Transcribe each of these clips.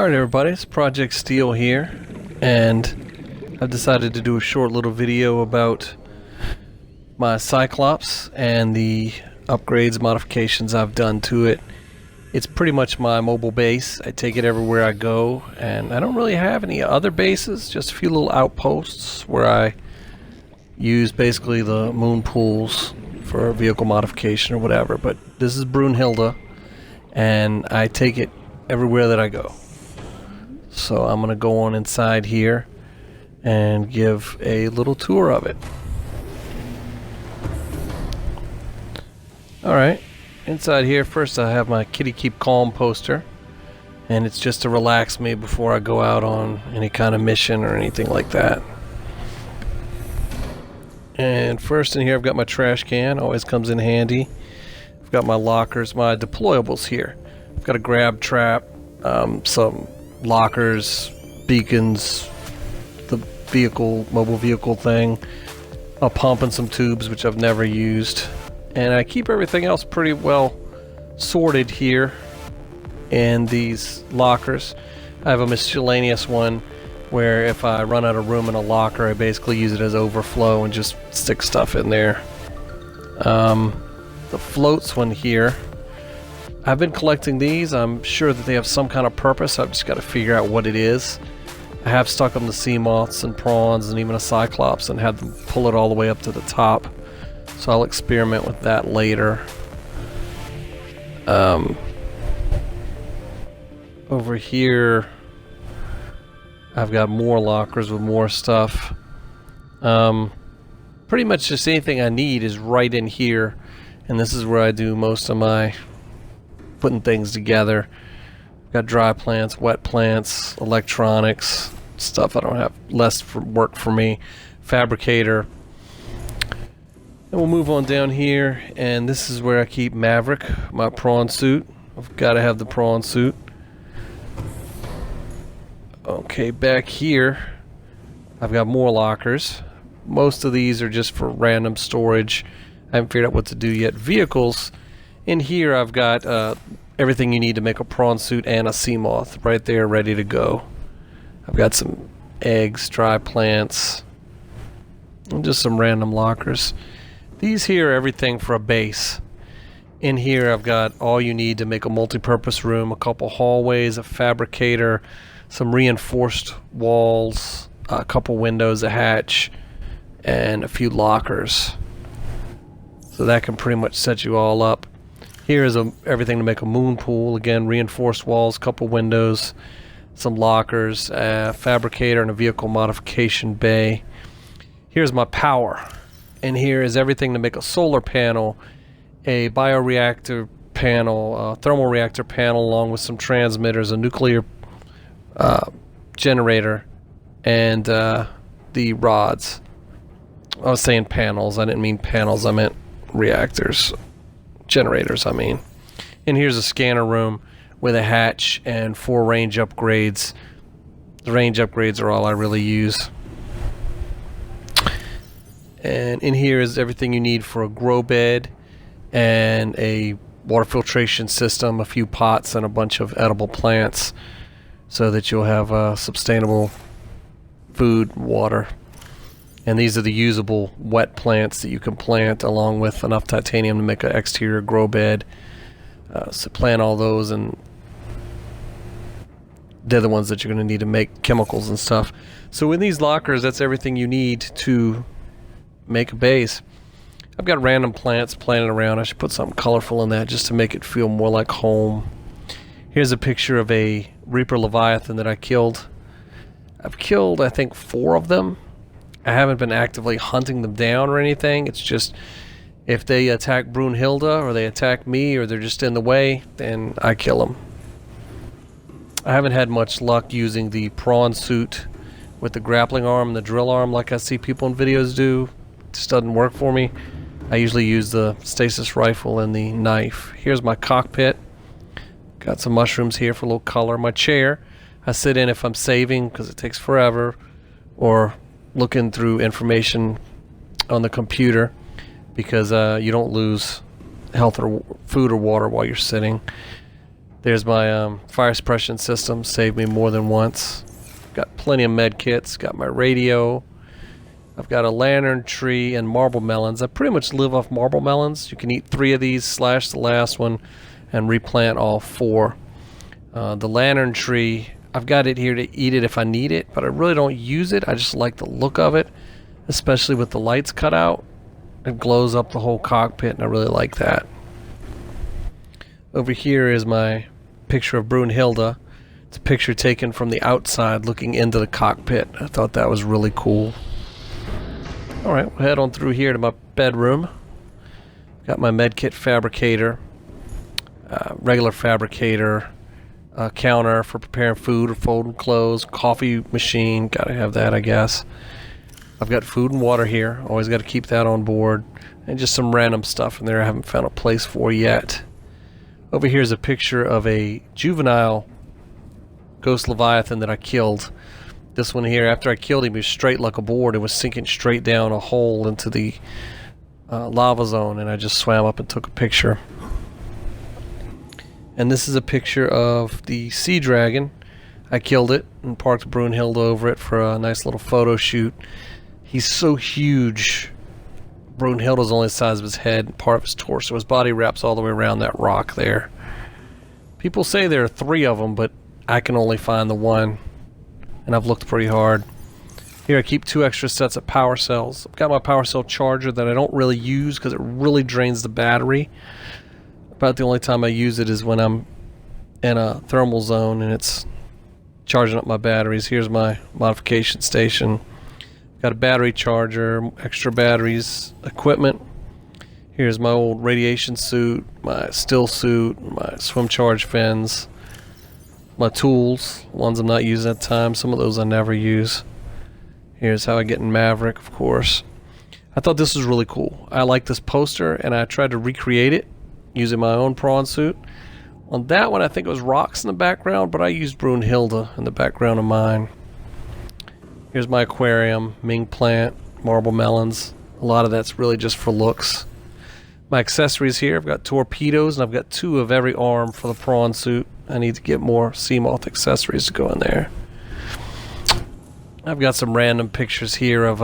Alright everybody, it's Project Steel here, and I've decided to do a short little video about my Cyclops and the upgrades, modifications I've done to it. It's pretty much my mobile base. I take it everywhere I go, and I don't really have any other bases, just a few little outposts where I use basically the moon pools for vehicle modification or whatever. But this is Brunhilde, and I take it everywhere that I go. So I'm going to go on inside here and give a little tour of it. Alright, inside here first I have my Kitty Keep Calm poster, and it's just to relax me before I go out on any kind of mission or anything like that. And first in here I've got my trash can, always comes in handy. I've got my lockers, my deployables here. I've got a grab trap, some lockers, beacons, the mobile vehicle thing, a pump and some tubes which I've never used. And I keep everything else pretty well sorted here in these lockers. I have a miscellaneous one where if I run out of room in a locker, I basically use it as overflow and just stick stuff in there. The floats one here, I've been collecting these. I'm sure that they have some kind of purpose. I've just got to figure out what it is. I have stuck them to sea moths and prawns and even a cyclops and had them pull it all the way up to the top. So I'll experiment with that later. Over here I've got more lockers with more stuff. Pretty much just anything I need is right in here, and this is where I do most of my putting things together. Got dry plants, wet plants, electronics, stuff I don't have, less for work for me, fabricator. And we'll move on down here, and this is where I keep Maverick, my prawn suit. I've got to have the prawn suit. Okay, back here I've got more lockers. Most of these are just for random storage. I haven't figured out what to do yet. Vehicles. In here I've got everything you need to make a prawn suit and a sea moth right there ready to go. I've got some eggs, dry plants, and just some random lockers. These here are everything for a base. In here I've got all you need to make a multi-purpose room, a couple hallways, a fabricator, some reinforced walls, a couple windows, a hatch, and a few lockers. So that can pretty much set you all up. Here is everything to make a moon pool. Again, reinforced walls, couple windows, some lockers, a fabricator, and a vehicle modification bay. Here's my power. And here is everything to make a solar panel, a bioreactor panel, a thermal reactor panel, along with some transmitters, a nuclear generator, and the rods. I was saying panels. I didn't mean panels. I meant reactors. Generators, I mean. And here's a scanner room with a hatch and 4 range upgrades. The range upgrades are all I really use. And in here is everything you need for a grow bed and a water filtration system, a few pots, and a bunch of edible plants so that you'll have sustainable food and water. And these are the usable wet plants that you can plant along with enough titanium to make an exterior grow bed. So plant all those, and they're the ones that you're going to need to make chemicals and stuff. So in these lockers, that's everything you need to make a base. I've got random plants planted around. I should put something colorful in that just to make it feel more like home. Here's a picture of a Reaper Leviathan that I killed. I've killed, I think, 4 of them. I haven't been actively hunting them down or anything. It's just if they attack Brunhilde or they attack me or they're just in the way, then I kill them. I haven't had much luck using the prawn suit with the grappling arm and the drill arm like I see people in videos do. It just doesn't work for me. I usually use the stasis rifle and the knife. Here's my cockpit. Got some mushrooms here for a little color. My chair I sit in if I'm saving because it takes forever, or looking through information on the computer because you don't lose health or food or water while you're sitting. There's my fire suppression system. Saved me more than once. Got plenty of med kits. Got my radio. I've got a lantern tree and marble melons. I pretty much live off marble melons. You can eat 3 of these, slash the last one, and replant all 4. The lantern tree, I've got it here to eat it if I need it, but I really don't use it. I just like the look of it, especially with the lights cut out. It glows up the whole cockpit, and I really like that. Over here is my picture of Brunhilde. It's a picture taken from the outside looking into the cockpit. I thought that was really cool. Alright, we'll head on through here to my bedroom. Got my medkit fabricator, regular fabricator, counter for preparing food or folding clothes, coffee machine, gotta have that I guess. I've got food and water here, always got to keep that on board, and just some random stuff in there I haven't found a place for yet. Over here is a picture of a juvenile ghost leviathan that I killed. This one here, after I killed him, he was straight like a board and was sinking straight down a hole into the lava zone, and I just swam up and took a picture. And this is a picture of the sea dragon. I killed it and parked Brunhilde over it for a nice little photo shoot. He's so huge. Brunhilde's only the size of his head and part of his torso. His body wraps all the way around that rock there. People say there are 3 of them, but I can only find the one. And I've looked pretty hard. Here I keep 2 extra sets of power cells. I've got my power cell charger that I don't really use because it really drains the battery. About the only time I use it is when I'm in a thermal zone and it's charging up my batteries. Here's my modification station. Got a battery charger, extra batteries, equipment. Here's my old radiation suit, my still suit, my swim charge fins. My tools, ones I'm not using at the time, some of those I never use. Here's how I get in Maverick, of course. I thought this was really cool. I like this poster, and I tried to recreate it using my own prawn suit. On that one, I think it was rocks in the background, but I used Brunhilde in the background of mine. Here's my aquarium, Ming plant, marble melons. A lot of that's really just for looks. My accessories here, I've got torpedoes, and I've got 2 of every arm for the prawn suit. I need to get more sea moth accessories to go in there. I've got some random pictures here of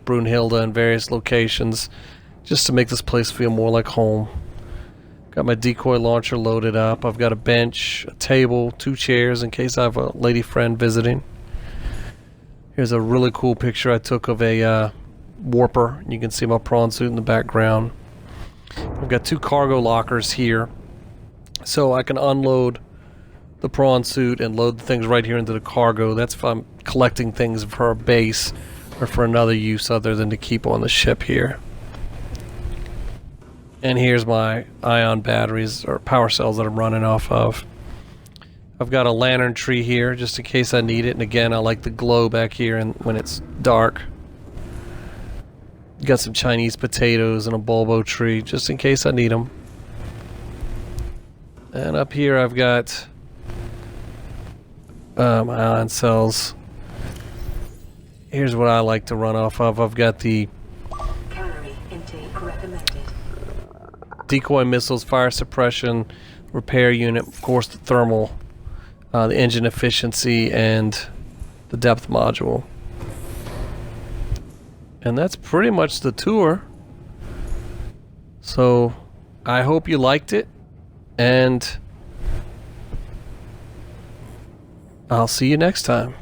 Brunhilde in various locations just to make this place feel more like home. Got my decoy launcher loaded up. I've got a bench, a table, 2 chairs in case I have a lady friend visiting. Here's a really cool picture I took of a warper. You can see my prawn suit in the background. I've got 2 cargo lockers here so I can unload the prawn suit and load the things right here into the cargo. That's if I'm collecting things for a base or for another use other than to keep on the ship here. And here's my ion batteries or power cells that I'm running off of. I've got a lantern tree here just in case I need it, and again I like the glow back here and when it's dark. Got some Chinese potatoes and a bulbo tree just in case I need them. And up here I've got my ion cells. Here's what I like to run off of. I've got the calorie intake recommended. Decoy missiles, fire suppression, repair unit, of course the thermal, the engine efficiency, and the depth module. And that's pretty much the tour. So I hope you liked it, and I'll see you next time.